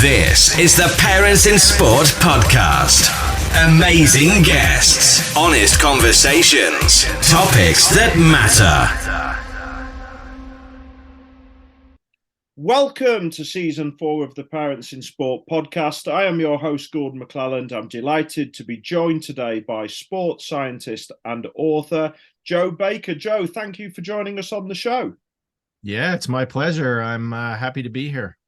This is the Parents in Sport podcast. Amazing guests, honest conversations, topics that matter. Welcome to season 4 of the Parents in Sport podcast. I am your host, Gordon MacLelland. I'm delighted to be joined today by sports scientist and author Joe Baker. Joe, thank you for joining us on the show. Yeah, it's my pleasure. I'm happy to be here.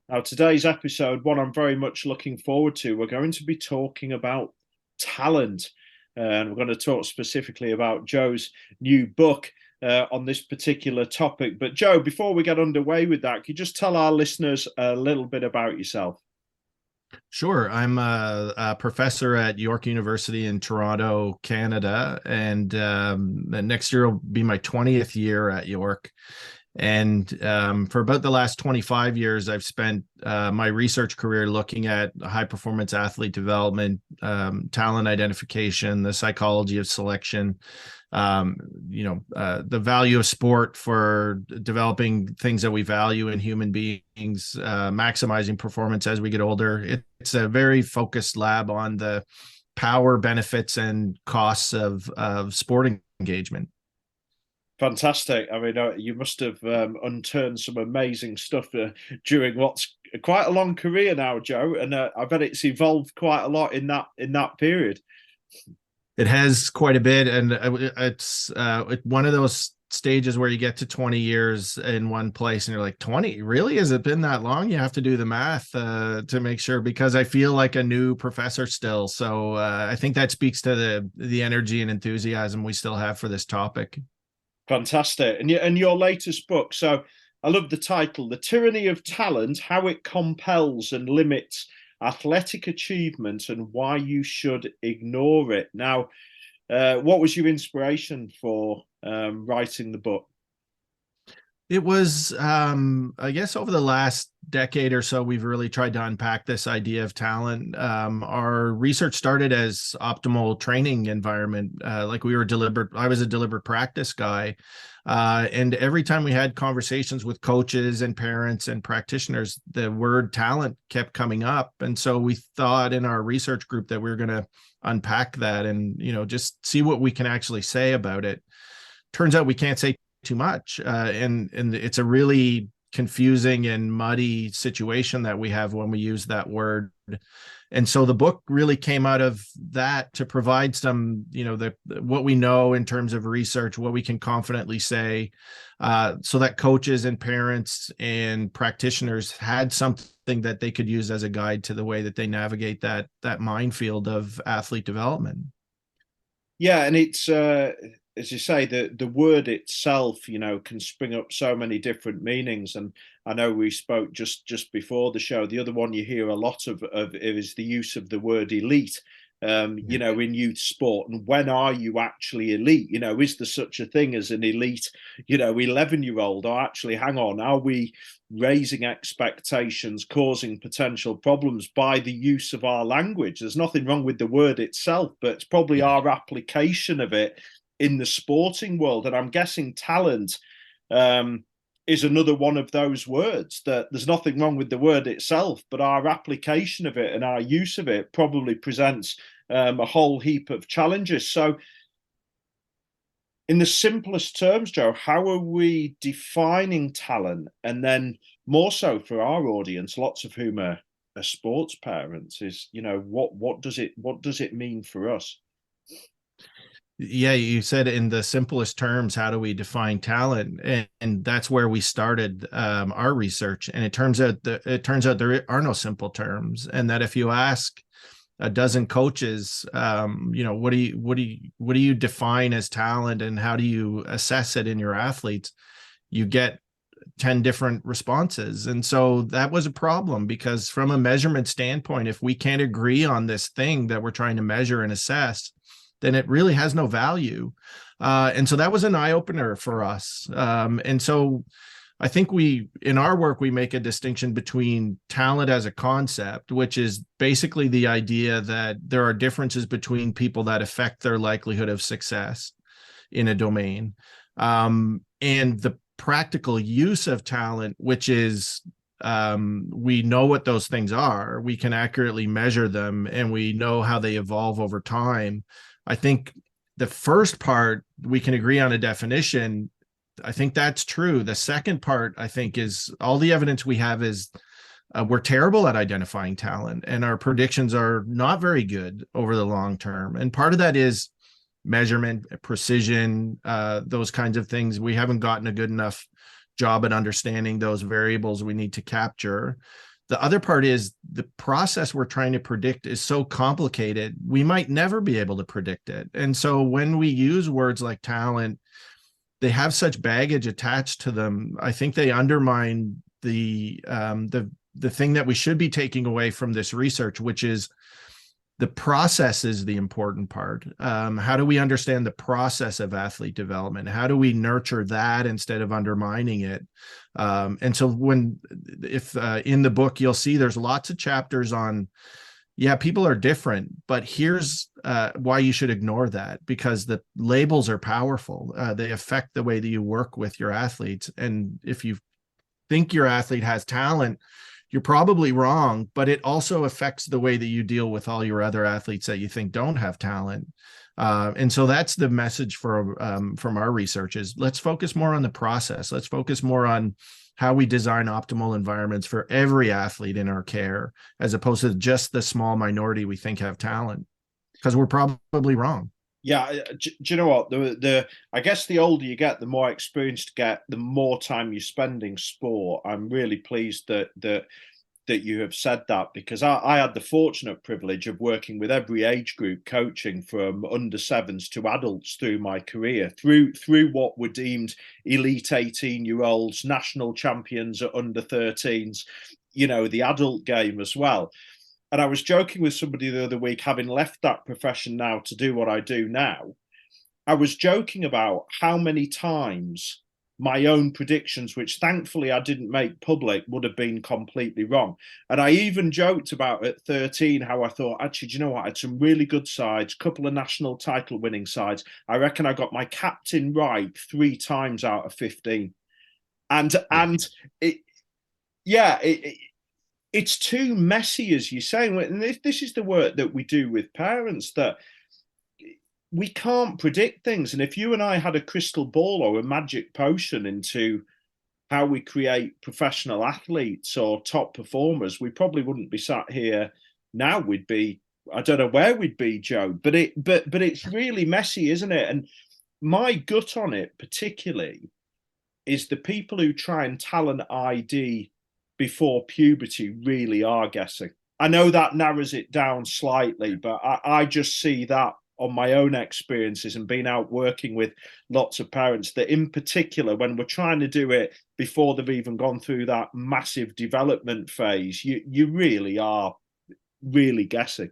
Now, today's episode, one I'm very much looking forward to, we're going to be talking about talent. And we're going to talk specifically about Joe's new book on this particular topic. But Joe, before we get underway with that, could you just tell our listeners a little bit about yourself? Sure. I'm a professor at York University in Toronto, Canada. And next year will be my 20th year at York. And for about the last 25 years, I've spent my research career looking at high performance athlete development, talent identification, the psychology of selection, the value of sport for developing things that we value in human beings, maximizing performance as we get older. It's a very focused lab on the power, benefits, and costs of sporting engagement. Fantastic. I mean, you must have unturned some amazing stuff during what's quite a long career now, Joe, and I bet it's evolved quite a lot in that period. It has quite a bit, and it's one of those stages where you get to 20 years in one place and you're like, 20? Really? Has it been that long? You have to do the math to make sure, because I feel like a new professor still. So I think that speaks to the energy and enthusiasm we still have for this topic. Fantastic. And your latest book, so I love the title, The Tyranny of Talent, How It Compels and Limits Athletic Achievement and Why You Should Ignore It. Now, what was your inspiration for writing the book? It was, I guess, over the last decade or so, we've really tried to unpack this idea of talent. Our research started as optimal training environment. I was a deliberate practice guy. And every time we had conversations with coaches and parents and practitioners, the word talent kept coming up. And so we thought in our research group that we were going to unpack that and, just see what we can actually say about it. Turns out we can't say too much. And it's a really confusing and muddy situation that we have when we use that word. And so the book really came out of that to provide some, what we know in terms of research, what we can confidently say, so that coaches and parents and practitioners had something that they could use as a guide to the way that they navigate that minefield of athlete development. Yeah, and it's as you say, the word itself, can spring up so many different meanings. And I know we spoke just before the show. The other one you hear a lot of is the use of the word elite, in youth sport. And when are you actually elite? Is there such a thing as an elite, 11-year-old? Or actually, hang on, are we raising expectations, causing potential problems by the use of our language? There's nothing wrong with the word itself, but it's probably our application of it in the sporting world. And I'm guessing talent is another one of those words, that there's nothing wrong with the word itself, but our application of it and our use of it probably presents a whole heap of challenges. So in the simplest terms, Joe, how are we defining talent? And then more so for our audience, lots of whom are sports parents, is, what does it mean for us? Yeah, you said in the simplest terms, how do we define talent? And that's where we started our research. And it turns out there are no simple terms, and that if you ask a dozen coaches, what do you define as talent, and how do you assess it in your athletes, you get 10 different responses. And so that was a problem, because from a measurement standpoint, if we can't agree on this thing that we're trying to measure and assess, then it really has no value. And so that was an eye-opener for us. And so I think in our work, we make a distinction between talent as a concept, which is basically the idea that there are differences between people that affect their likelihood of success in a domain, and the practical use of talent, which is we know what those things are, we can accurately measure them, and we know how they evolve over time. I think the first part, we can agree on a definition. I think that's true. The second part, I think, is all the evidence we have is we're terrible at identifying talent, and our predictions are not very good over the long term. And part of that is measurement, precision, those kinds of things. We haven't gotten a good enough job at understanding those variables we need to capture. The other part is the process we're trying to predict is so complicated, we might never be able to predict it. And so when we use words like talent, they have such baggage attached to them. I think they undermine the thing that we should be taking away from this research, which is the process is the important part. How do we understand the process of athlete development? How do we nurture that instead of undermining it? And so if in the book, you'll see there's lots of chapters on, yeah, people are different, but here's why you should ignore that, because the labels are powerful. They affect the way that you work with your athletes. And if you think your athlete has talent, you're probably wrong, but it also affects the way that you deal with all your other athletes that you think don't have talent. And so that's the message from our research is let's focus more on the process. Let's focus more on how we design optimal environments for every athlete in our care, as opposed to just the small minority we think have talent, because we're probably wrong. Yeah, do you know what? I guess the older you get, the more experience you get, the more time you spend in sport. I'm really pleased that you have said that, because I had the fortunate privilege of working with every age group, coaching from under sevens to adults through my career, through what were deemed elite 18-year-olds, national champions at under 13s, the adult game as well. And I was joking with somebody the other week, having left that profession now to do what I do now. I was joking about how many times my own predictions, which thankfully I didn't make public, would have been completely wrong. And I even joked about at 13 how I thought, actually, do you know what? I had some really good sides, a couple of national title winning sides. I reckon I got my captain right 3 times out of 15. And it's too messy, as you say. And this is the work that we do with parents, that we can't predict things. And if you and I had a crystal ball or a magic potion into how we create professional athletes or top performers, we probably wouldn't be sat here now. We'd be, I don't know where we'd be, Joe. But it's really messy, isn't it? And my gut on it particularly is the people who try and talent ID before puberty really are guessing. I know that narrows it down slightly, but I just see that on my own experiences and being out working with lots of parents, that in particular, when we're trying to do it before they've even gone through that massive development phase, you really are really guessing.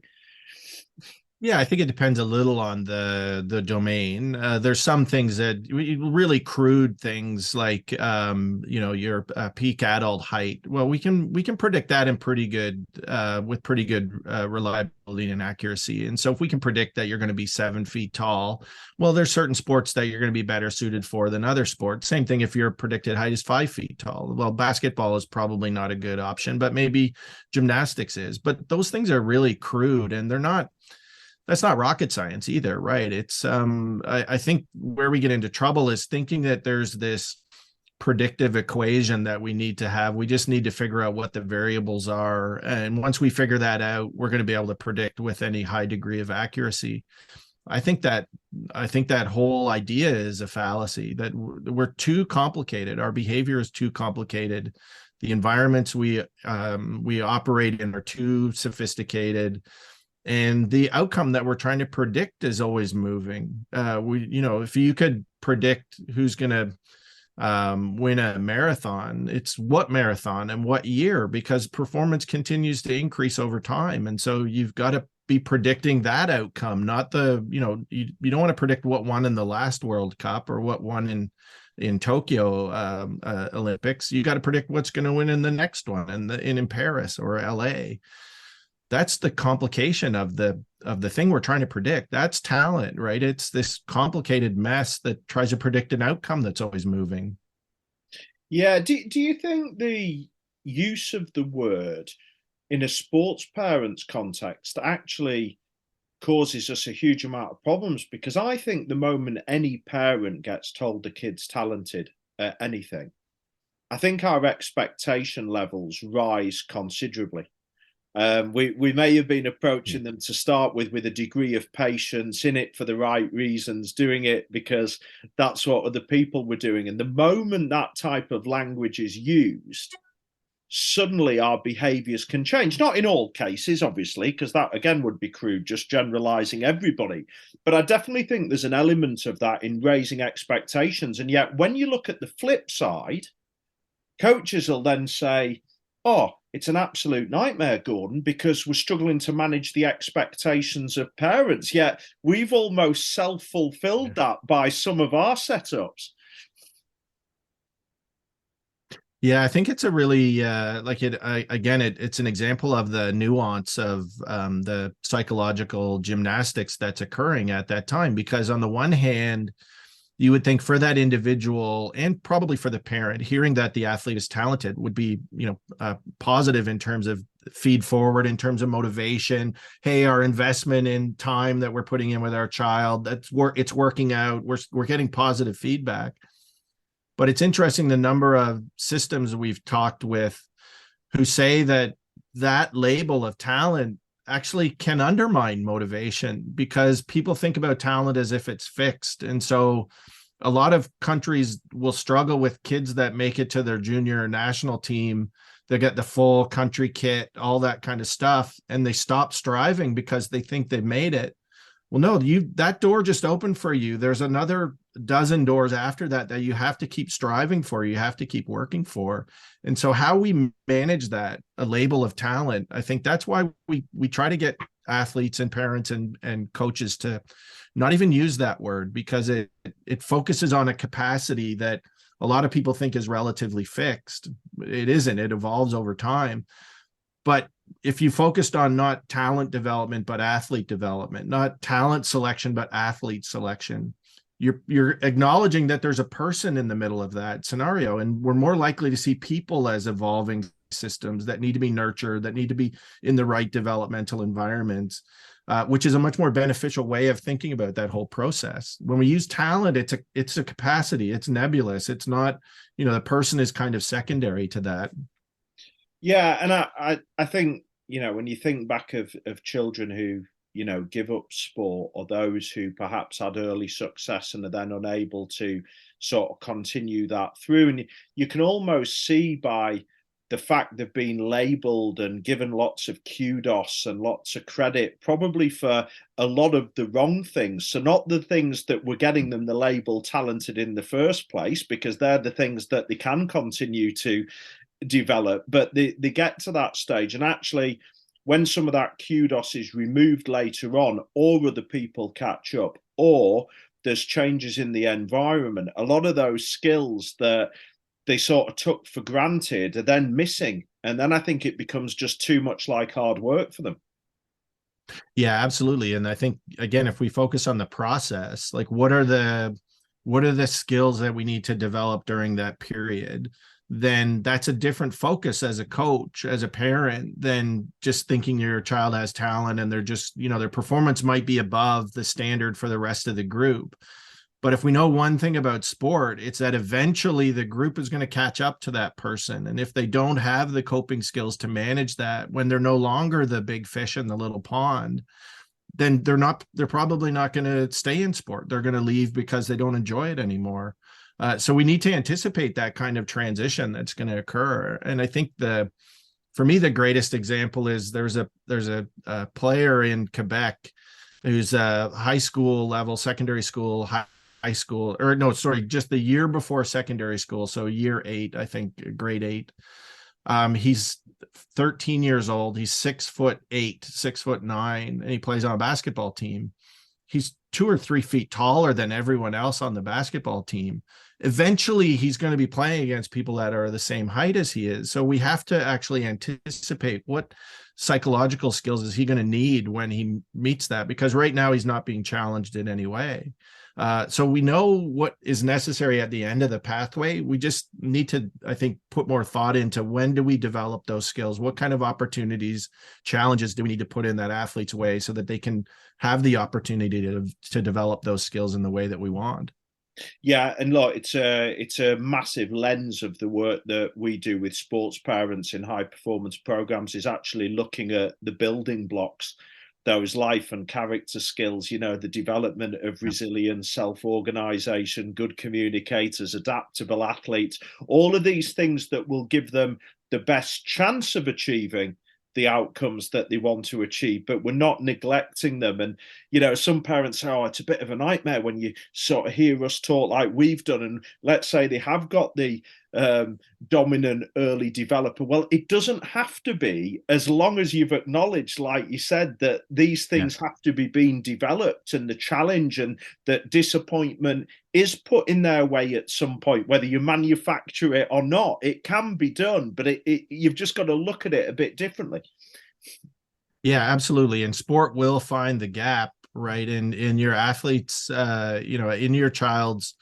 Yeah, I think it depends a little on the domain. There's some things that really crude things like your peak adult height. Well, we can predict that in pretty good with pretty good reliability and accuracy. And so if we can predict that you're going to be 7 feet tall, well, there's certain sports that you're going to be better suited for than other sports. Same thing if your predicted height is 5 feet tall. Well, basketball is probably not a good option, but maybe gymnastics is. But those things are really crude, and that's not rocket science either, right? It's I think where we get into trouble is thinking that there's this predictive equation that we need to have. We just need to figure out what the variables are, and once we figure that out, we're going to be able to predict with any high degree of accuracy. I think that whole idea is a fallacy, that we're too complicated. Our behavior is too complicated. The environments we operate in are too sophisticated. And the outcome that we're trying to predict is always moving. If you could predict who's going to win a marathon, it's what marathon and what year, because performance continues to increase over time. And so you've got to be predicting that outcome, not you don't want to predict what won in the last World Cup or what won in Tokyo Olympics. You got to predict what's going to win in the next one, and in Paris or LA. That's the complication of the thing we're trying to predict. That's talent, right? It's this complicated mess that tries to predict an outcome that's always moving. Yeah. Do you think the use of the word in a sports parents context actually causes us a huge amount of problems, because I think the moment any parent gets told the kid's talented at anything, I think our expectation levels rise considerably. We may have been approaching them to start with a degree of patience, in it for the right reasons, doing it because that's what other people were doing. And the moment that type of language is used, suddenly our behaviors can change. Not in all cases, obviously, because that again would be crude, just generalizing everybody. But I definitely think there's an element of that in raising expectations. And yet when you look at the flip side, coaches will then say, oh, it's an absolute nightmare, Gordon, because we're struggling to manage the expectations of parents. Yet we've almost self-fulfilled that by some of our setups. Yeah, I think it's a really it's an example of the nuance of the psychological gymnastics that's occurring at that time. Because on the one hand, you would think for that individual and probably for the parent, hearing that the athlete is talented would be, positive in terms of feed forward, in terms of motivation. Hey, our investment in time that we're putting in with our child, it's working out. We're getting positive feedback. But it's interesting the number of systems we've talked with who say that label of talent actually can undermine motivation, because people think about talent as if it's fixed. And so a lot of countries will struggle with kids that make it to their junior national team. They get the full country kit, all that kind of stuff, and they stop striving because they think they've made it. Well, no, that door just opened for you. There's another dozen doors after that you have to keep striving for, you have to keep working for. And so how we manage that, a label of talent, I think that's why we try to get athletes and parents and coaches to not even use that word, because it focuses on a capacity that a lot of people think is relatively fixed. It isn't. It evolves over time. But if you focused on not talent development, but athlete development, not talent selection, but athlete selection, you're acknowledging that there's a person in the middle of that scenario. And we're more likely to see people as evolving systems that need to be nurtured, that need to be in the right developmental environments, which is a much more beneficial way of thinking about that whole process. When we use talent, it's a capacity, it's nebulous. It's not, the person is kind of secondary to that. Yeah, and I think, when you think back of children who, give up sport, or those who perhaps had early success and are then unable to sort of continue that through, and you can almost see by the fact they've been labeled and given lots of kudos and lots of credit, probably for a lot of the wrong things. So not the things that were getting them the label talented in the first place, because they're the things that they can continue to develop, but they get to that stage, and actually when some of that kudos is removed later on, or other people catch up, or there's changes in the environment, a lot of those skills that they sort of took for granted are then missing, and then I think it becomes just too much like hard work for them. Yeah, absolutely. And I think, again, if we focus on the process, like what are the skills that we need to develop during that period, then that's a different focus as a coach, as a parent, than just thinking your child has talent and they're just, their performance might be above the standard for the rest of the group. But if we know one thing about sport, it's that eventually the group is going to catch up to that person. And if they don't have the coping skills to manage that, when they're no longer the big fish in the little pond, then they're probably not going to stay in sport. They're going to leave because they don't enjoy it anymore. So we need to anticipate that kind of transition that's going to occur. And I think for me, the greatest example is there's a player in Quebec who's a high school level, secondary school, high school, or no, sorry, just the year before secondary school. So year 8, I think, grade 8. He's 13 years old. He's 6'8", 6'9", and he plays on a basketball team. He's 2 or 3 feet taller than everyone else on the basketball team. eventually he's going to be playing against people that are the same height as he is. So we have to actually anticipate what psychological skills is he going to need when he meets that, because right now he's not being challenged in any way. So we know what is necessary at the end of the pathway. We just need to, I think, put more thought into when do we develop those skills? What kind of opportunities, challenges do we need to put in that athlete's way so that they can have the opportunity to develop those skills in the way that we want? Yeah, and look, it's a massive lens of the work that we do with sports parents in high performance programs, is actually looking at the building blocks, those life and character skills, the development of resilience, self-organization, good communicators, adaptable athletes, all of these things that will give them the best chance of achieving the outcomes that they want to achieve, but we're not neglecting them. And some parents say, oh, it's a bit of a nightmare when you sort of hear us talk like we've done, and let's say they have got the dominant early developer. Well, it doesn't have to be, as long as you've acknowledged, like you said, that these things have to be being developed, and the challenge and that disappointment is put in their way at some point, whether you manufacture it or not. It can be done, but you've just got to look at it a bit differently. Yeah, absolutely. And sport will find the gap, right, in your athletes, in your child's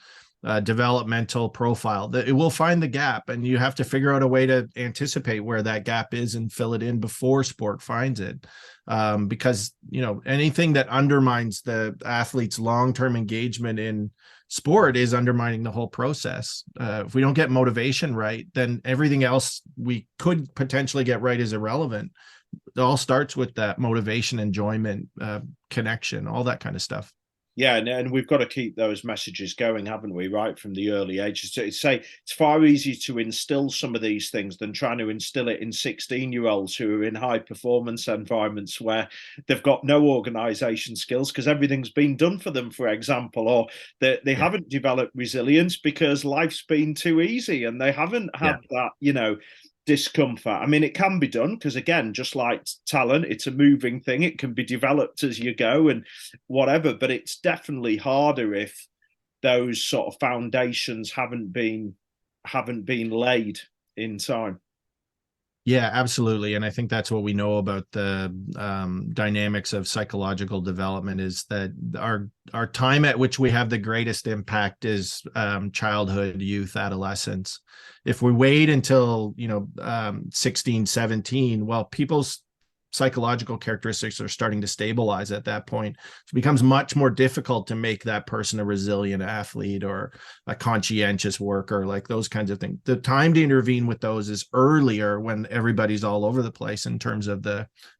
developmental profile, that it will find the gap, and you have to figure out a way to anticipate where that gap is and fill it in before sport finds it. Because anything that undermines the athlete's long-term engagement in sport is undermining the whole process. If we don't get motivation right, then everything else we could potentially get right is irrelevant. It all starts with that motivation, enjoyment, connection, all that kind of stuff. Yeah, and we've got to keep those messages going, haven't we, right from the early ages? It's far easier to instill some of these things than trying to instill it in 16-year-olds who are in high performance environments where they've got no organization skills because everything's been done for them, for example, or they haven't developed resilience because life's been too easy and they haven't had that, discomfort. I mean, it can be done because, again, just like talent, it's a moving thing. It can be developed as you go and whatever, but it's definitely harder if those sort of foundations haven't been laid in time. Yeah, absolutely. And I think that's what we know about the dynamics of psychological development, is that our time at which we have the greatest impact is childhood, youth, adolescence. If we wait until 16, 17, well, people's psychological characteristics are starting to stabilize at that point. It becomes much more difficult to make that person a resilient athlete or a conscientious worker, like those kinds of things. The time to intervene with those is earlier, when everybody's all over the place in terms of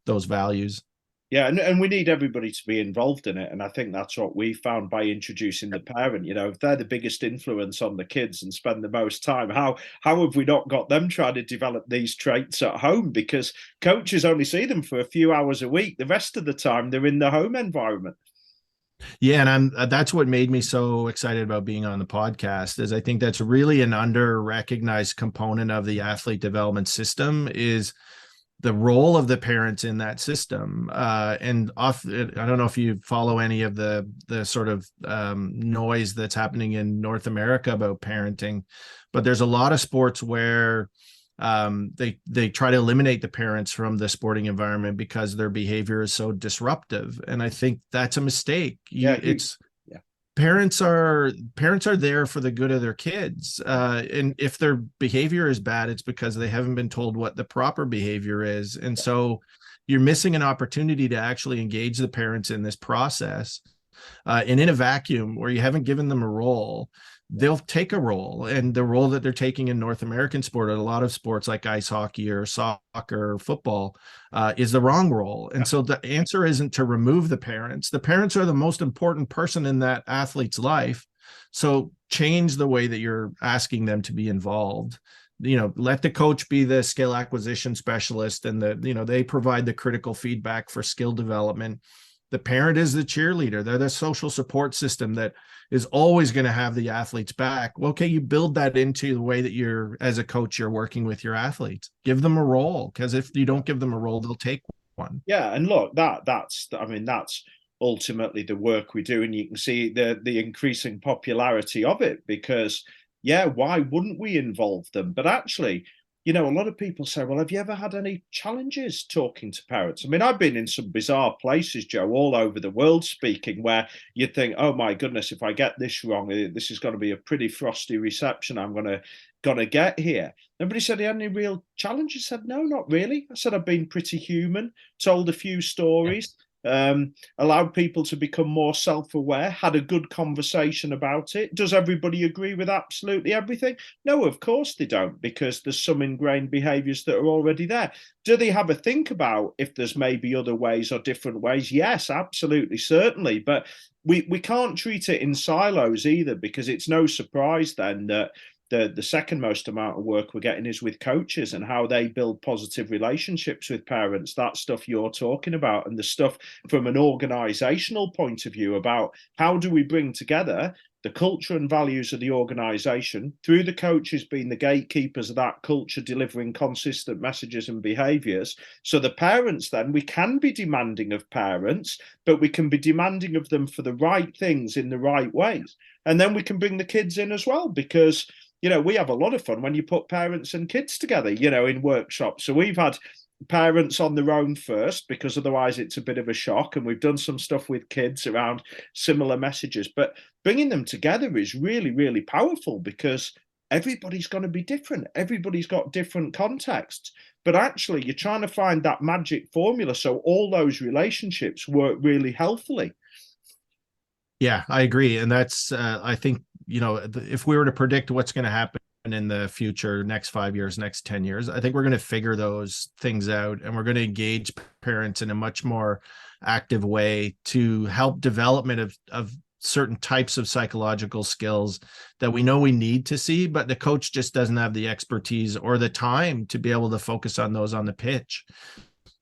those values. Yeah, and we need everybody to be involved in it. And I think that's what we found by introducing the parent. If they're the biggest influence on the kids and spend the most time, how have we not got them trying to develop these traits at home? Because coaches only see them for a few hours a week. The rest of the time, they're in the home environment. Yeah, and that's what made me so excited about being on the podcast, is I think that's really an under-recognized component of the athlete development system, is the role of the parents in that system. And I don't know if you follow any of the sort of noise that's happening in North America about parenting, but there's a lot of sports where they try to eliminate the parents from the sporting environment because their behavior is so disruptive. And I think that's a mistake. Parents are there for the good of their kids. And if their behavior is bad, it's because they haven't been told what the proper behavior is. And so you're missing an opportunity to actually engage the parents in this process. And in a vacuum where you haven't given them a role, they'll take a role. And the role that they're taking in North American sport, a lot of sports like ice hockey or soccer or football, is the wrong role. And so the answer isn't to remove the parents. The parents are the most important person in that athlete's life. So change the way that you're asking them to be involved. Let the coach be the skill acquisition specialist, and they provide the critical feedback for skill development. The parent is the cheerleader. They're the social support system that is always going to have the athlete's back. Well, okay, you build that into the way that as a coach, you're working with your athletes. Give them a role, because if you don't give them a role, they'll take one. Yeah, and look, that's ultimately the work we do, and you can see the increasing popularity of it, because yeah, why wouldn't we involve them? But actually, you know, a lot of people say, well, have you ever had any challenges talking to parents? I mean, I've been in some bizarre places, Joe, all over the world speaking, where you think, oh my goodness, if I get this wrong, this is going to be a pretty frosty reception I'm gonna get here. Nobody said he had any real challenges. I said, no, not really. I said, I've been pretty human, told a few stories. Allowed people to become more self-aware, had a good conversation about it. Does everybody agree with absolutely everything? No, of course they don't, because there's some ingrained behaviors that are already there. Do they have a think about if there's maybe other ways or different ways? Yes, absolutely, certainly. But we can't treat it in silos either, because it's no surprise then that the second most amount of work we're getting is with coaches and how they build positive relationships with parents, that stuff you're talking about, and the stuff from an organizational point of view about how do we bring together the culture and values of the organization through the coaches being the gatekeepers of that culture, delivering consistent messages and behaviors. So the parents, then, we can be demanding of parents, but we can be demanding of them for the right things in the right ways. And then we can bring the kids in as well, because you know, we have a lot of fun when you put parents and kids together, you know, in workshops. So we've had parents on their own first, because otherwise it's a bit of a shock. And we've done some stuff with kids around similar messages. But bringing them together is really, really powerful, because everybody's going to be different. Everybody's got different contexts. But actually, you're trying to find that magic formula so all those relationships work really healthily. Yeah, I agree. And that's, I think, you know, if we were to predict what's going to happen in the future, next 5 years, next 10 years, I think we're going to figure those things out, and we're going to engage parents in a much more active way to help development of certain types of psychological skills that we know we need to see, but the coach just doesn't have the expertise or the time to be able to focus on those on the pitch.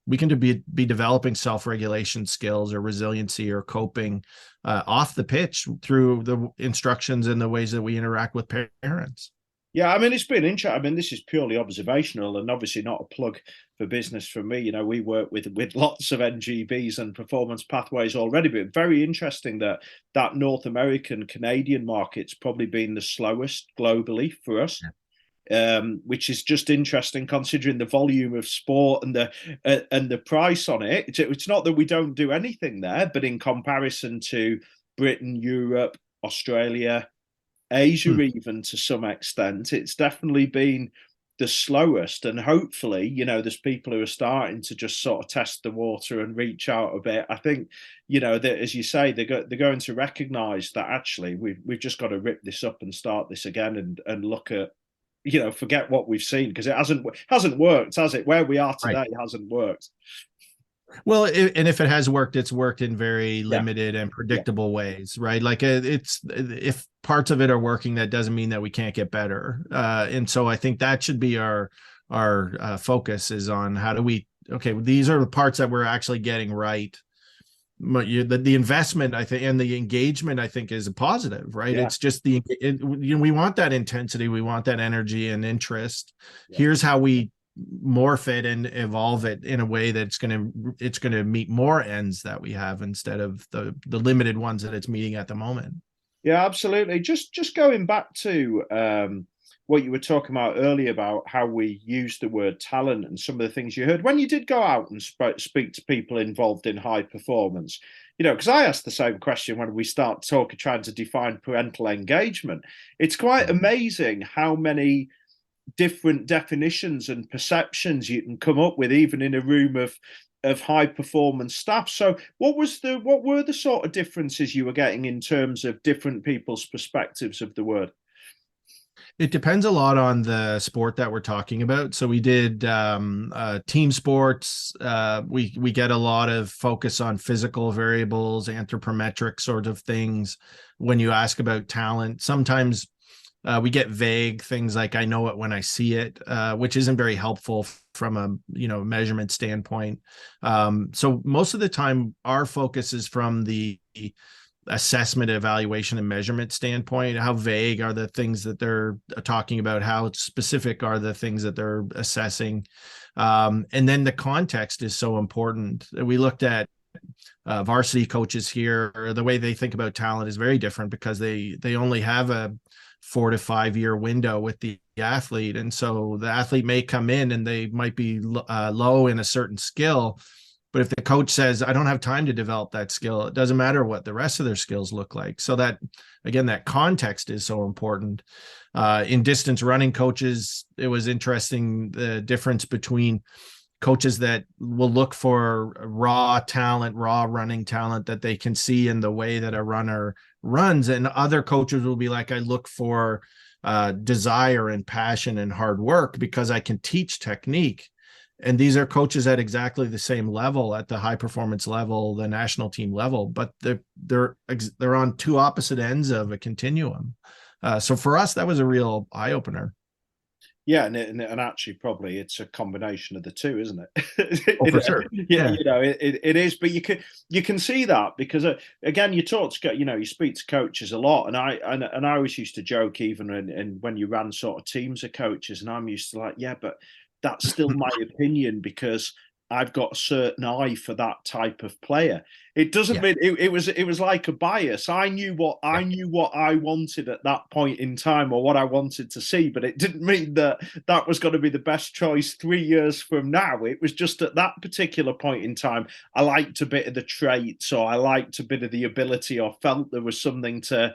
We can be developing self-regulation skills or resiliency or coping off the pitch through the instructions and the ways that we interact with parents. Yeah, I mean, it's been interesting. I mean, this is purely observational and obviously not a plug for business from me. You know, we work with lots of NGBs and performance pathways already, but very interesting that North American Canadian market's probably been the slowest globally for us. Yeah. Which is just interesting considering the volume of sport and the price on it. It's not that we don't do anything there, but in comparison to Britain, Europe, Australia, Asia, even to some extent, it's definitely been the slowest. And hopefully, you know, there's people who are starting to just sort of test the water and reach out a bit. I think, you know, that, as you say, they're going to recognize that actually we've just got to rip this up and start this again and look at, you know, forget what we've seen, because it hasn't worked, has it? Where we are today, right, hasn't worked. Well, and if it has worked, it's worked in very limited and predictable ways, right? Like it's, if parts of it are working, that doesn't mean that we can't get better. And so I think that should be our focus, is on how do we, okay, these are the parts that we're actually getting right. The investment, I think, and the engagement, I think, is a positive, right? Yeah. It's just you know, we want that intensity, we want that energy and interest. Yeah. Here's how we morph it and evolve it in a way that's going to meet more ends that we have, instead of the limited ones that it's meeting at the moment. Yeah, absolutely. Just going back to what you were talking about earlier about how we use the word talent and some of the things you heard when you did go out and speak to people involved in high performance, you know, because I asked the same question when we start trying to define parental engagement. It's quite amazing how many different definitions and perceptions you can come up with, even in a room of high performance staff. So what were the sort of differences you were getting in terms of different people's perspectives of the word? It depends a lot on the sport that we're talking about. So we did team sports. We get a lot of focus on physical variables, anthropometric sort of things. When you ask about talent, sometimes we get vague things like "I know it when I see it," which isn't very helpful from a measurement standpoint. So most of the time, our focus is from the assessment, evaluation, and measurement standpoint. How vague are the things that they're talking about? How specific are the things that they're assessing? And then the context is so important. We looked at varsity coaches here. The way they think about talent is very different, because they only have 4 to 5 year window with the athlete. And so the athlete may come in and they might be low in a certain skill. But if the coach says, I don't have time to develop that skill, it doesn't matter what the rest of their skills look like. So that, again, that context is so important. In distance running coaches, it was interesting, the difference between coaches that will look for raw talent, raw running talent that they can see in the way that a runner runs. And other coaches will be like, I look for desire and passion and hard work because I can teach technique. And these are coaches at exactly the same level, at the high performance level, the national team level, but they're on two opposite ends of a continuum. So for us, that was a real eye opener. Yeah, and actually, probably it's a combination of the two, isn't it? Oh, for sure. Yeah, it is. But you can see that because again, you speak to coaches a lot, and I always used to joke, even when you ran sort of teams of coaches, and I'm used to like, yeah, but that's still my opinion because I've got a certain eye for that type of player. It doesn't mean it was like a bias. I knew what I wanted at that point in time, or what I wanted to see, but it didn't mean that was going to be the best choice 3 years from now. It was just at that particular point in time, I liked a bit of the traits, or I liked a bit of the ability, or felt there was something to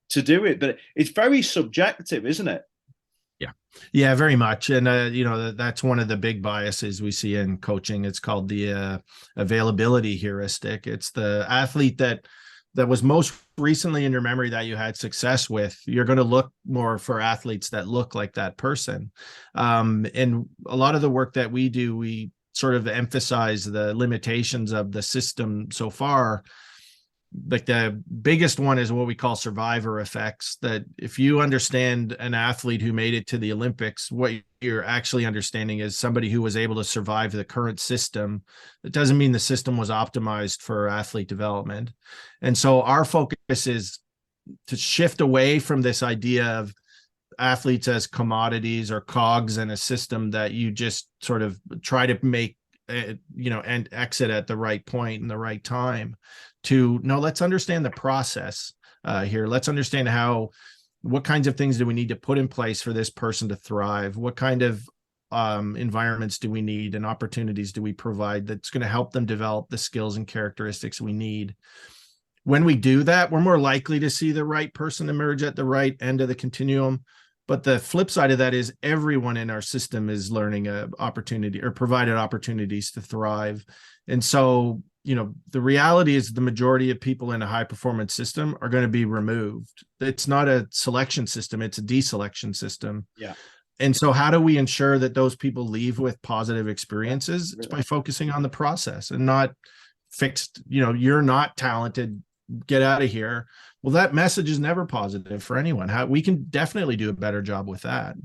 do it. But it's very subjective, isn't it? Yeah, very much. And, that's one of the big biases we see in coaching. It's called the availability heuristic. It's the athlete that was most recently in your memory that you had success with. You're going to look more for athletes that look like that person. And a lot of the work that we do, we sort of emphasize the limitations of the system so far. Like the biggest one is what we call survivor effects, that if you understand an athlete who made it to the Olympics, what you're actually understanding is somebody who was able to survive the current system. It doesn't mean the system was optimized for athlete development. And so our focus is to shift away from this idea of athletes as commodities or cogs in a system that you just sort of try to make, and exit at the right point in the right time, to no, let's understand the process here. Let's understand what kinds of things do we need to put in place for this person to thrive? What kind of environments do we need and opportunities do we provide that's going to help them develop the skills and characteristics we need? When we do that, we're more likely to see the right person emerge at the right end of the continuum. But the flip side of that is everyone in our system is learning an opportunity or provided opportunities to thrive. And so, the reality is the majority of people in a high performance system are going to be removed. It's not a selection system, it's a deselection system. Yeah. And so how do we ensure that those people leave with positive experiences? It's by focusing on the process and not fixed, you're not talented, get out of here. Well, that message is never positive for anyone. We can definitely do a better job with that.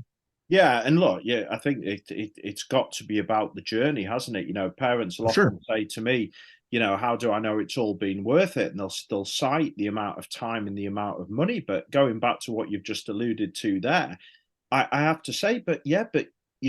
Yeah, and look, I think it's got to be about the journey, hasn't it? Parents will often say to me, how do I know it's all been worth it? And they'll still cite the amount of time and the amount of money. But going back to what you've just alluded to there, I have to say, but your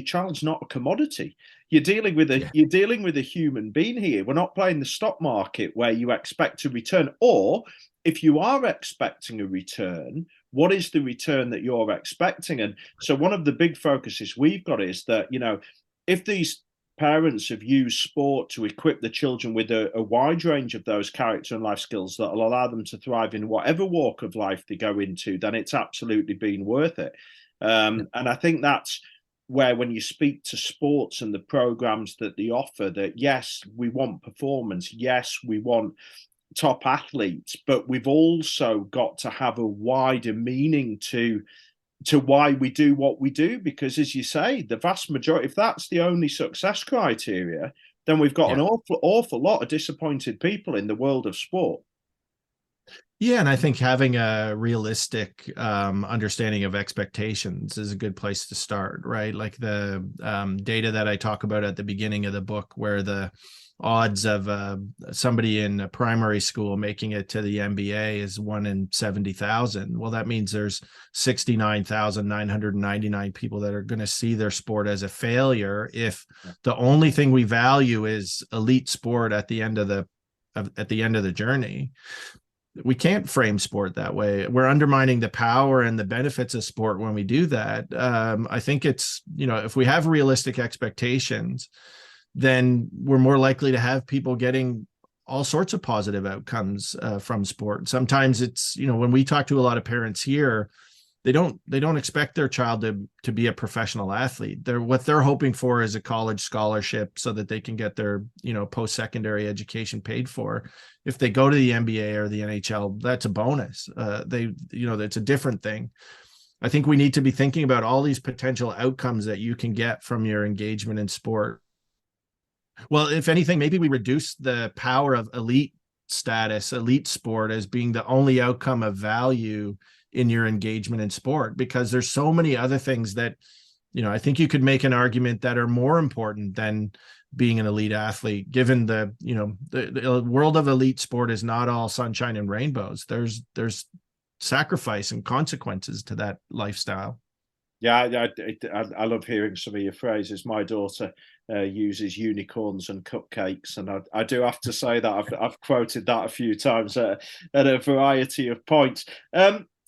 child's not a commodity. You're dealing with a human being here. We're not playing the stock market where you expect a return, or if you are expecting a return, what is the return that you're expecting? And so one of the big focuses we've got is that, if these parents have used sport to equip the children with a wide range of those character and life skills that will allow them to thrive in whatever walk of life they go into, then it's absolutely been worth it. And I think that's where, when you speak to sports and the programs that they offer, that yes, we want performance, yes, we want top athletes, but we've also got to have a wider meaning to why we do what we do, because as you say, the vast majority, if that's the only success criteria, then we've got an awful lot of disappointed people in the world of sport. Yeah, and I think having a realistic understanding of expectations is a good place to start, right? Like the data that I talk about at the beginning of the book, where the odds of somebody in a primary school making it to the NBA is 1 in 70,000. Well, that means there's 69,999 people that are going to see their sport as a failure if the only thing we value is elite sport at the end of the journey. we can't frame sport that way. We're undermining the power and the benefits of sport when we do that. I think it's, if we have realistic expectations, then we're more likely to have people getting all sorts of positive outcomes from sport. Sometimes it's, when we talk to a lot of parents here, they don't expect their child to be a professional athlete. What they're hoping for is a college scholarship so that they can get their, post-secondary education paid for. If they go to the NBA or the NHL, that's a bonus. That's a different thing. I think we need to be thinking about all these potential outcomes that you can get from your engagement in sport. Well, if anything, maybe we reduce the power of elite status, elite sport, as being the only outcome of value in your engagement in sport, because there's so many other things that, I think you could make an argument that are more important than being an elite athlete, given the world of elite sport is not all sunshine and rainbows. There's sacrifice and consequences to that lifestyle. Yeah, I love hearing some of your phrases. My daughter uses unicorns and cupcakes, and I do have to say that I've quoted that a few times at a variety of points.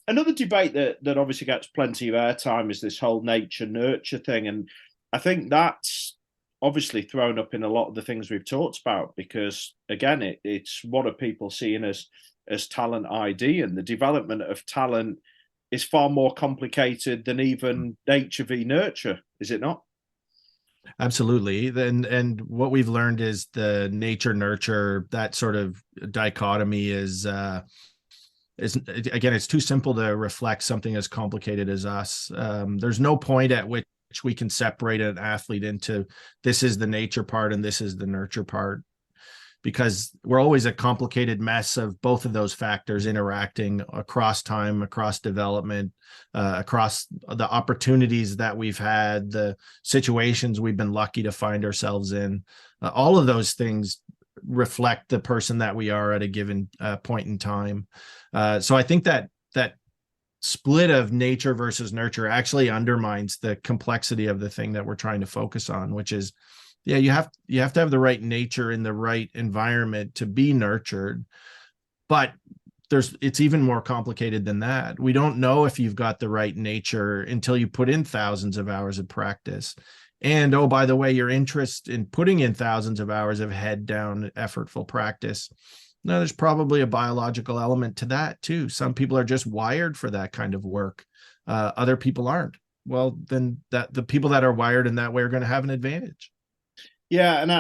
Another debate that obviously gets plenty of airtime is this whole nature-nurture thing, and I think that's obviously thrown up in a lot of the things we've talked about, because again, it's what are people seeing as talent ID, and the development of talent is far more complicated than even nature v nurture, is it not? Absolutely. And what we've learned is the nature nurture, that sort of dichotomy is again, it's too simple to reflect something as complicated as us. There's no point at which we can separate an athlete into this is the nature part and this is the nurture part, because we're always a complicated mess of both of those factors interacting across time, across development, across the opportunities that we've had, the situations we've been lucky to find ourselves in. All of those things reflect the person that we are at a given point in time. So I think that split of nature versus nurture actually undermines the complexity of the thing that we're trying to focus on, which is, yeah, you have to have the right nature in the right environment to be nurtured, but it's even more complicated than that. We don't know if you've got the right nature until you put in thousands of hours of practice. And oh, by the way, your interest in putting in thousands of hours of head down, effortful practice. No, there's probably a biological element to that too. Some people are just wired for that kind of work. Other people aren't. Well, then the people that are wired in that way are going to have an advantage. Yeah, and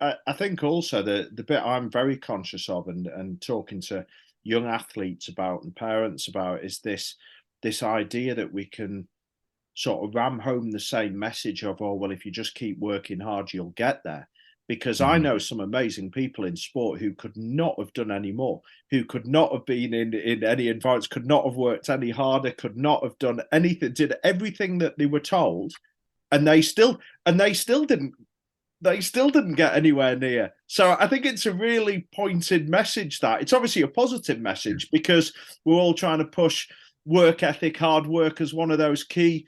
I think also the bit I'm very conscious of and talking to young athletes about and parents about is this idea that we can sort of ram home the same message of, oh, well, if you just keep working hard, you'll get there. Because I know some amazing people in sport who could not have done any more, who could not have been in any environments, could not have worked any harder, could not have done anything, did everything that they were told, and they still didn't get anywhere near. So I think it's a really pointed message. That it's obviously a positive message, because we're all trying to push work ethic, hard work as one of those key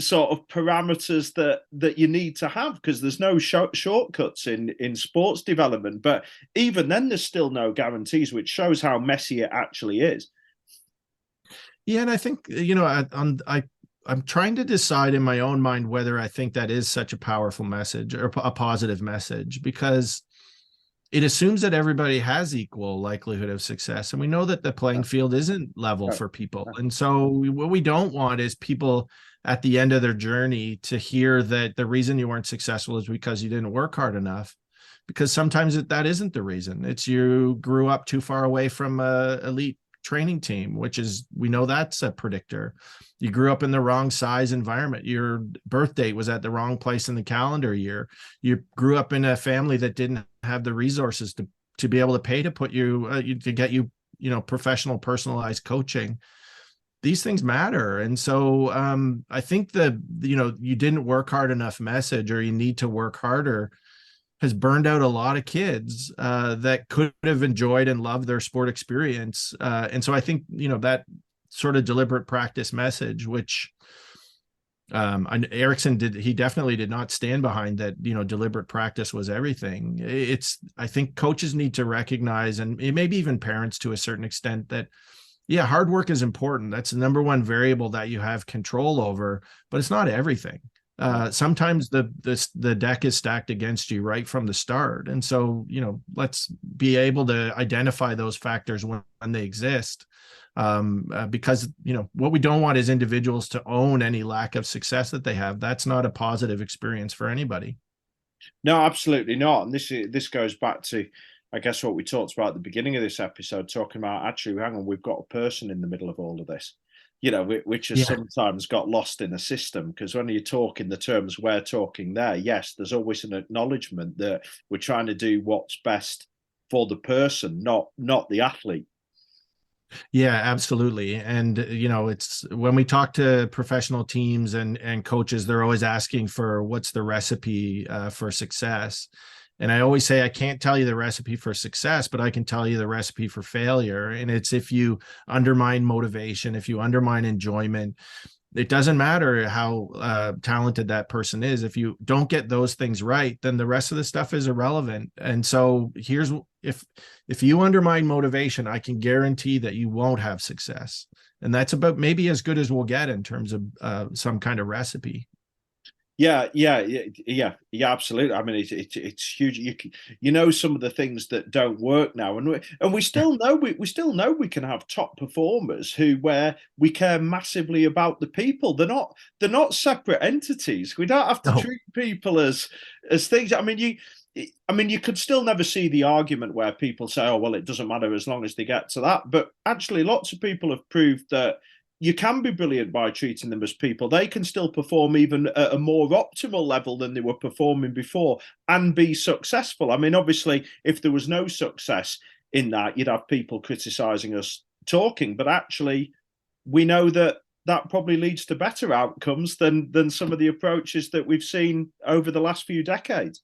sort of parameters that you need to have, because there's no shortcuts in sports development. But even then, there's still no guarantees, which shows how messy it actually is. Yeah, and I think, I'm trying to decide in my own mind whether I think that is such a powerful message or a positive message, because it assumes that everybody has equal likelihood of success. And we know that the playing field isn't level for people. And so what we don't want is people at the end of their journey to hear that the reason you weren't successful is because you didn't work hard enough, because sometimes that isn't the reason. It's you grew up too far away from a elite training team, which is, we know that's a predictor. You grew up in the wrong size environment. Your birth date was at the wrong place in the calendar year. You grew up in a family that didn't have the resources to be able to pay to put you to get you, professional personalized coaching. These things matter. And so I think that, you didn't work hard enough message, or you need to work harder, has burned out a lot of kids that could have enjoyed and loved their sport experience. And so I think, that sort of deliberate practice message, which And Erickson he definitely did not stand behind that, deliberate practice was everything. I think coaches need to recognize, and maybe even parents to a certain extent, that yeah, hard work is important. That's the number one variable that you have control over, but it's not everything. Sometimes the deck is stacked against you right from the start. And so, let's be able to identify those factors when they exist. Because, what we don't want is individuals to own any lack of success that they have. That's not a positive experience for anybody. No, absolutely not. And this goes back to, I guess, what we talked about at the beginning of this episode, talking about actually, hang on, we've got a person in the middle of all of this, which has sometimes got lost in the system. Because when you talk in the terms we're talking there, yes, there's always an acknowledgement that we're trying to do what's best for the person, not the athlete. Yeah, absolutely. And, it's when we talk to professional teams and coaches, they're always asking for what's the recipe for success. And I always say, I can't tell you the recipe for success, but I can tell you the recipe for failure. And it's if you undermine motivation, if you undermine enjoyment, it doesn't matter how talented that person is. If you don't get those things right, then the rest of the stuff is irrelevant. And so if you undermine motivation, I can guarantee that you won't have success. And that's about maybe as good as we'll get in terms of some kind of recipe. Yeah, absolutely. I mean, it's huge. You know some of the things that don't work now, and we still know we can have top performers where we care massively about the people. They're not separate entities. We don't have to treat people as things. I mean, you could still never see the argument where people say, "Oh, well, it doesn't matter as long as they get to that." But actually, lots of people have proved that you can be brilliant by treating them as people. They can still perform even at a more optimal level than they were performing before and be successful. I mean, obviously, if there was no success in that, you'd have people criticizing us talking. But actually, we know that probably leads to better outcomes than some of the approaches that we've seen over the last few decades.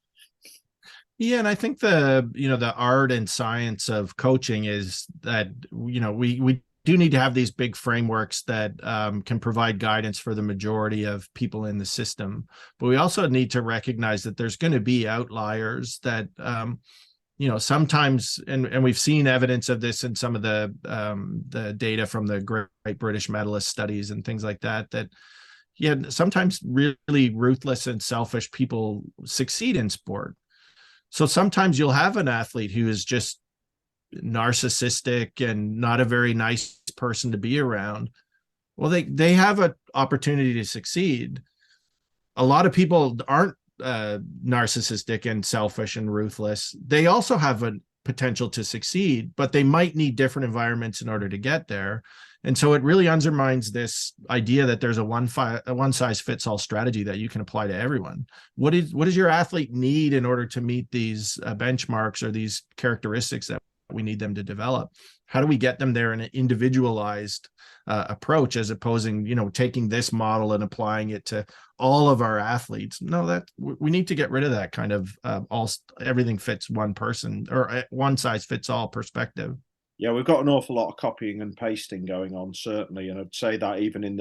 Yeah, and I think the art and science of coaching is that we do need to have these big frameworks that can provide guidance for the majority of people in the system. But we also need to recognize that there's going to be outliers that, sometimes, and we've seen evidence of this in some of the data from the Great British Medalist studies and things like that, sometimes really ruthless and selfish people succeed in sport. So sometimes you'll have an athlete who is just narcissistic and not a very nice person to be around. Well, they have an opportunity to succeed. A lot of people aren't narcissistic and selfish and ruthless. They also have a potential to succeed, but they might need different environments in order to get there. And so it really undermines this idea that there's a one size fits all strategy that you can apply to everyone. What does your athlete need in order to meet these benchmarks or these characteristics that we need them to develop? How do we get them there in an individualized approach, as opposing, taking this model and applying it to all of our athletes? No, that we need to get rid of that kind of everything fits one person or one size fits all perspective. Yeah, we've got an awful lot of copying and pasting going on, certainly, and I'd say that even in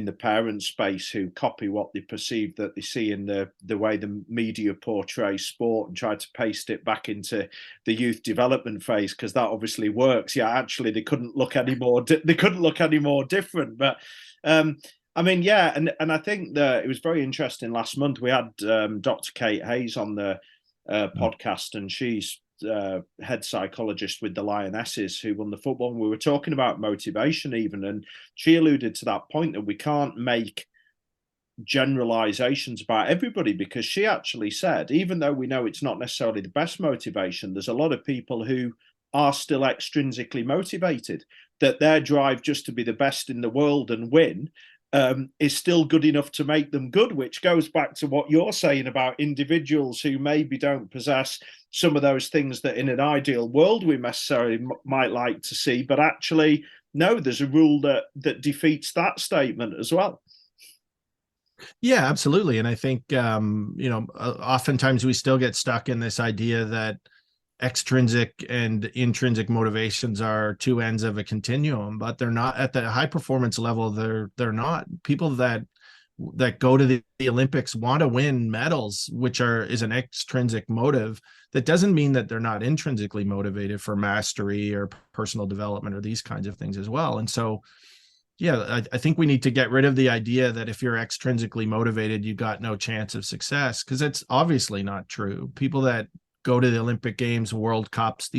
the parent space, who copy what they perceive that they see in the way the media portrays sport and try to paste it back into the youth development phase, because that obviously works. Yeah, actually, they couldn't look any more different. But I mean, yeah, and I think that it was very interesting. Last month we had Dr. Kate Hayes on the podcast, and she's head psychologist with the Lionesses, who won the football. And we were talking about motivation even, and she alluded to that point that we can't make generalizations about everybody, because she actually said, even though we know it's not necessarily the best motivation, there's a lot of people who are still extrinsically motivated, that their drive just to be the best in the world and win is still good enough to make them good, which goes back to what you're saying about individuals who maybe don't possess some of those things that in an ideal world we necessarily might like to see. But actually, no, there's a rule that defeats that statement as well. Yeah, absolutely. And I think, oftentimes we still get stuck in this idea that extrinsic and intrinsic motivations are two ends of a continuum, but they're not. At the high performance level, they're not. People that that go to the Olympics want to win medals, which is an extrinsic motive. That doesn't mean that they're not intrinsically motivated for mastery or personal development or these kinds of things as well. And so, yeah, I think we need to get rid of the idea that if you're extrinsically motivated, you got no chance of success, because that's obviously not true. People that go to the Olympic Games, World Cups,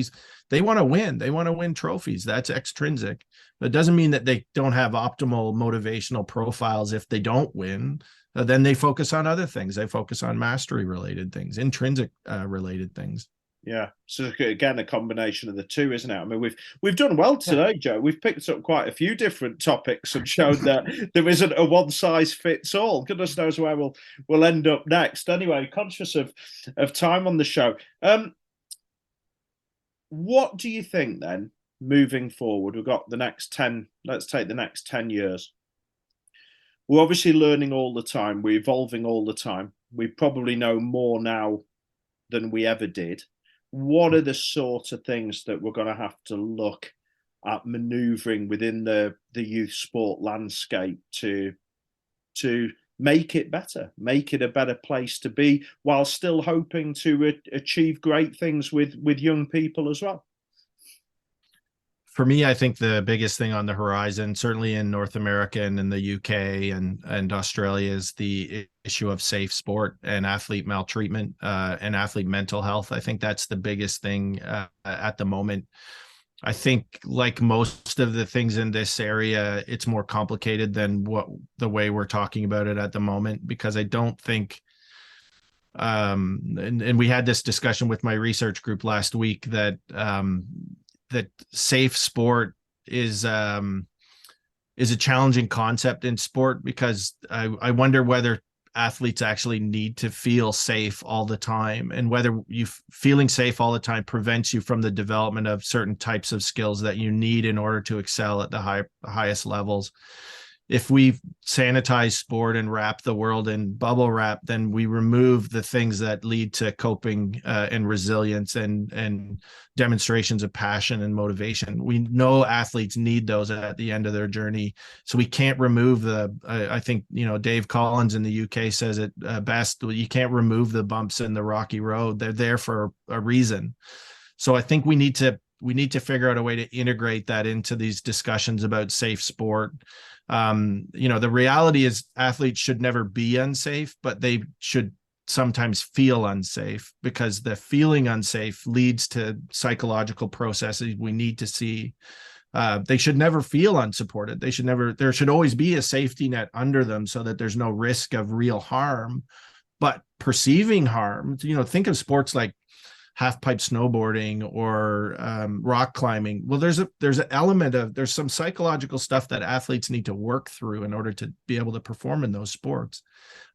they want to win. They want to win trophies. That's extrinsic. But it doesn't mean that they don't have optimal motivational profiles if they don't win. Then they focus on other things. They focus on mastery related things, intrinsic related things. Yeah. So again, a combination of the two, isn't it? I mean, we've done well today, Joe. We've picked up quite a few different topics and shown that there isn't a one size fits all. Goodness knows where we'll end up next. Anyway, conscious of time on the show. What do you think then, moving forward? We've got the next 10, let's take the next 10 years. We're obviously learning all the time. We're evolving all the time. We probably know more now than we ever did. What are the sort of things that we're going to have to look at maneuvering within the youth sport landscape to make it better, make it a better place to be, while still hoping to achieve great things with young people as well? For me, I think the biggest thing on the horizon, certainly in North America and in the UK and Australia, is the issue of safe sport and athlete maltreatment and athlete mental health. I think that's the biggest thing at the moment. I think, like most of the things in this area, it's more complicated than the way we're talking about it at the moment, because I don't think and we had this discussion with my research group last week that safe sport is a challenging concept in sport, because I wonder whether athletes actually need to feel safe all the time, and whether feeling safe all the time prevents you from the development of certain types of skills that you need in order to excel at the highest levels. If we sanitize sport and wrap the world in bubble wrap, then we remove the things that lead to coping and resilience and demonstrations of passion and motivation. We know athletes need those at the end of their journey. So we can't remove I think, Dave Collins in the UK says it best: you can't remove the bumps in the rocky road. They're there for a reason. So I think we need to figure out a way to integrate that into these discussions about safe sport. The reality is athletes should never be unsafe, but they should sometimes feel unsafe, because the feeling unsafe leads to psychological processes we need to see. They should never feel unsupported. There should always be a safety net under them so that there's no risk of real harm. But perceiving harm, think of sports like half-pipe snowboarding or rock climbing. Well, there's an element of, there's some psychological stuff that athletes need to work through in order to be able to perform in those sports.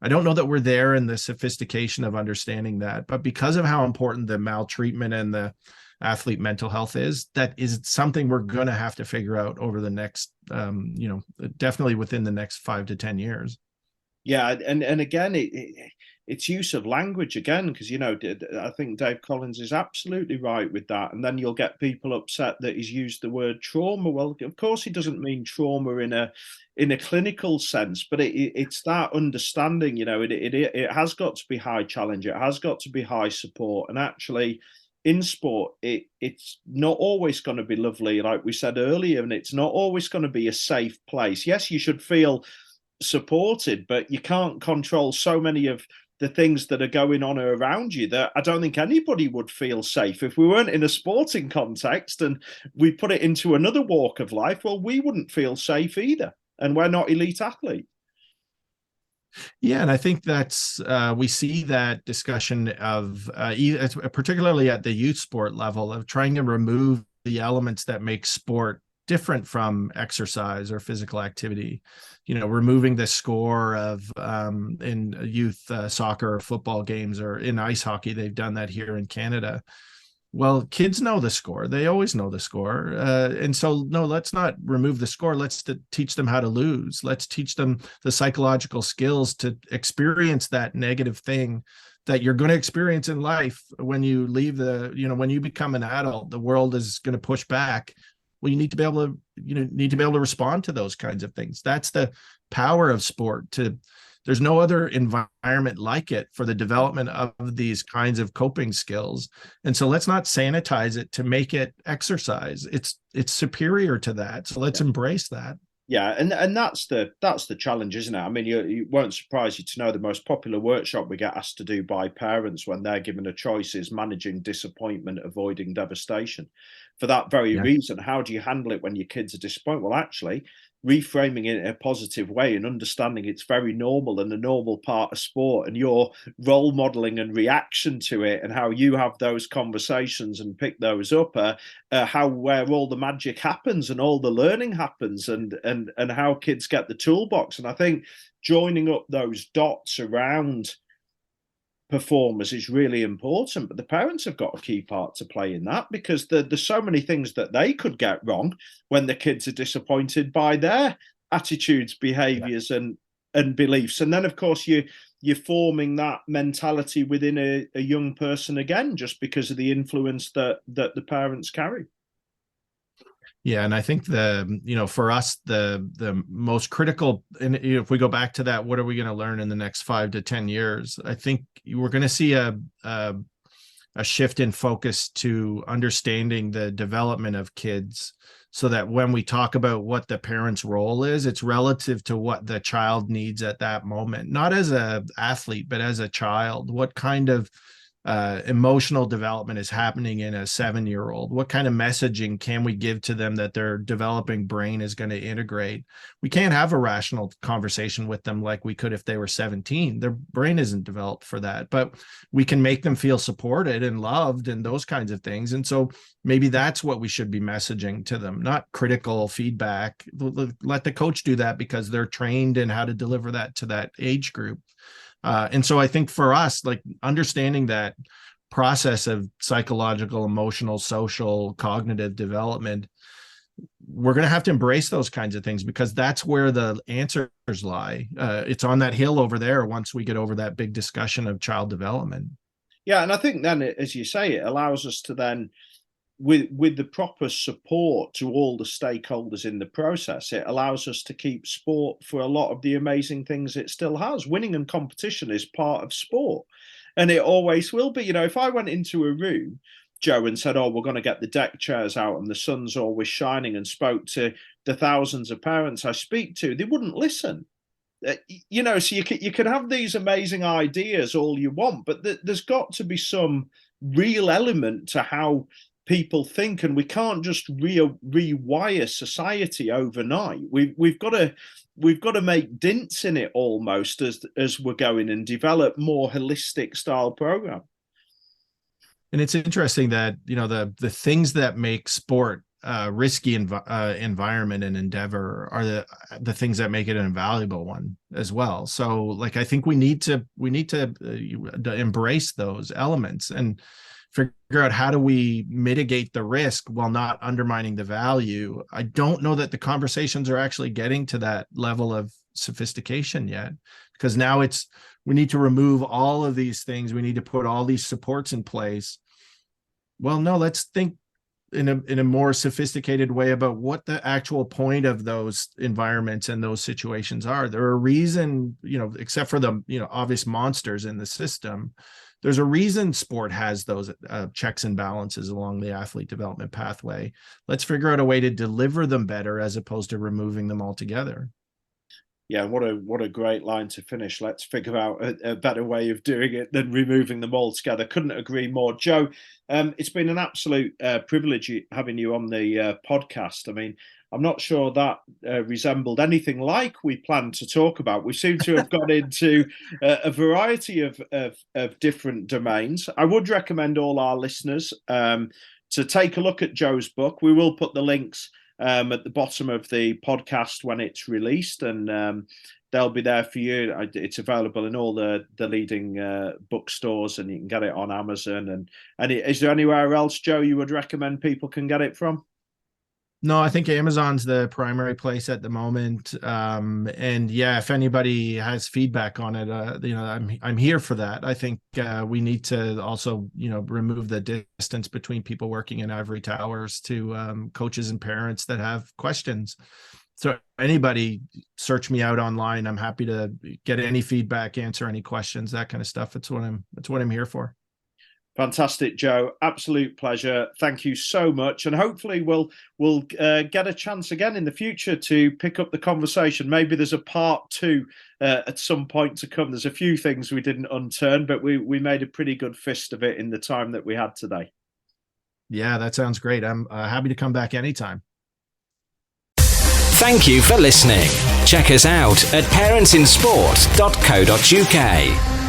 I don't know that we're there in the sophistication of understanding that, but because of how important the maltreatment and the athlete mental health is, that is something we're going to have to figure out over the next, definitely within the next 5 to 10 years. Yeah, and again, it's use of language again, because I think Dave Collins is absolutely right with that. And then you'll get people upset that he's used the word trauma. Well, of course, he doesn't mean trauma in a clinical sense, but it's that understanding. It has got to be high challenge. It has got to be high support. And actually, in sport, it's not always going to be lovely, like we said earlier, and it's not always going to be a safe place. Yes, you should feel supported, but you can't control so many of the things that are going on around you that I don't think anybody would feel safe. If we weren't in a sporting context and we put it into another walk of life, well, we wouldn't feel safe either. And we're not elite athletes. Yeah, and I think that's we see that discussion of particularly at the youth sport level, of trying to remove the elements that make sport different from exercise or physical activity. Removing the score of in youth soccer or football games, or in ice hockey, they've done that here in Canada. Well, kids know the score. They always know the score. And so, no, let's not remove the score. Let's teach them how to lose. Let's teach them the psychological skills to experience that negative thing that you're going to experience in life when you leave when you become an adult. The world is going to push back. Well, you need to be able to respond to those kinds of things. That's the power of sport, to there's no other environment like it for the development of these kinds of coping skills. And so let's not sanitize it to make it exercise. It's superior to that. So let's embrace that. Yeah, and that's the challenge, isn't it? I mean, you won't surprise you to know the most popular workshop we get asked to do by parents when they're given a choice is managing disappointment, avoiding devastation. For that very reason, how do you handle it when your kids are disappointed? Well, actually, reframing it in a positive way and understanding it's very normal and a normal part of sport, and your role modeling and reaction to it and how you have those conversations and pick those up how where all the magic happens and all the learning happens, and how kids get the toolbox. And I think joining up those dots around performers is really important, but the parents have got a key part to play in that, because there's so many things that they could get wrong when the kids are disappointed by their attitudes, behaviors, and beliefs. And then of course you're forming that mentality within a young person again, just because of the influence that the parents carry. Yeah, and I think for us, the most critical, and if we go back to that, what are we going to learn in the next 5 to 10 years? I think we're going to see a shift in focus to understanding the development of kids, so that when we talk about what the parent's role is, it's relative to what the child needs at that moment, not as an athlete, but as a child. What kind of emotional development is happening in a 7-year-old? What kind of messaging can we give to them that their developing brain is going to integrate? We can't have a rational conversation with them like we could if they were 17. Their brain isn't developed for that, but we can make them feel supported and loved and those kinds of things. And so maybe that's what we should be messaging to them, not critical feedback. Let the coach do that because they're trained in how to deliver that to that age group. And so I think for us, like understanding that process of psychological, emotional, social, cognitive development, we're going to have to embrace those kinds of things, because that's where the answers lie. It's on that hill over there once we get over that big discussion of child development. Yeah, and I think then, as you say, it allows us to then, with the proper support to all the stakeholders in the process, it allows us to keep sport for a lot of the amazing things it still has. Winning and competition is part of sport, and it always will be. You know, if I went into a room, Joe, and said, oh, we're going to get the deck chairs out and the sun's always shining, and spoke to the thousands of parents I speak to, they wouldn't listen. You know, so you can have these amazing ideas all you want, but there's got to be some real element to how people think, and we can't just rewire society overnight. We've got to make dints in it almost as we're going, and develop more holistic style program. And it's interesting that the things that make sport risky environment and endeavor are the things that make it an invaluable one as well. So like I think we need to embrace those elements and figure out how do we mitigate the risk while not undermining the value. I don't know that the conversations are actually getting to that level of sophistication yet, because now we need to remove all of these things. We need to put all these supports in place. Well, no, let's think in a more sophisticated way about what the actual point of those environments and those situations are. There are a reason, except for the, obvious monsters in the system, there's a reason sport has those checks and balances along the athlete development pathway. Let's figure out a way to deliver them better as opposed to removing them altogether. Yeah, what a great line to finish. Let's figure out a better way of doing it than removing them altogether. Couldn't agree more. Joe, it's been an absolute privilege having you on the podcast. I mean, I'm not sure that resembled anything like we planned to talk about. We seem to have got into a variety of different domains. I would recommend all our listeners to take a look at Joe's book. We will put the links at the bottom of the podcast when it's released, and they'll be there for you. It's available in all the leading bookstores, and you can get it on Amazon. And is there anywhere else, Joe, you would recommend people can get it from? No, I think Amazon's the primary place at the moment. And yeah, if anybody has feedback on it, I'm here for that. I think we need to also, remove the distance between people working in ivory towers to coaches and parents that have questions. So anybody search me out online. I'm happy to get any feedback, answer any questions, that kind of stuff. It's what I'm here for. Fantastic, Joe. Absolute pleasure. Thank you so much. And hopefully we'll get a chance again in the future to pick up the conversation. Maybe there's a part 2 at some point to come. There's a few things we didn't unturn, but we made a pretty good fist of it in the time that we had today. Yeah, that sounds great. I'm happy to come back anytime. Thank you for listening. Check us out at parentsinsport.co.uk.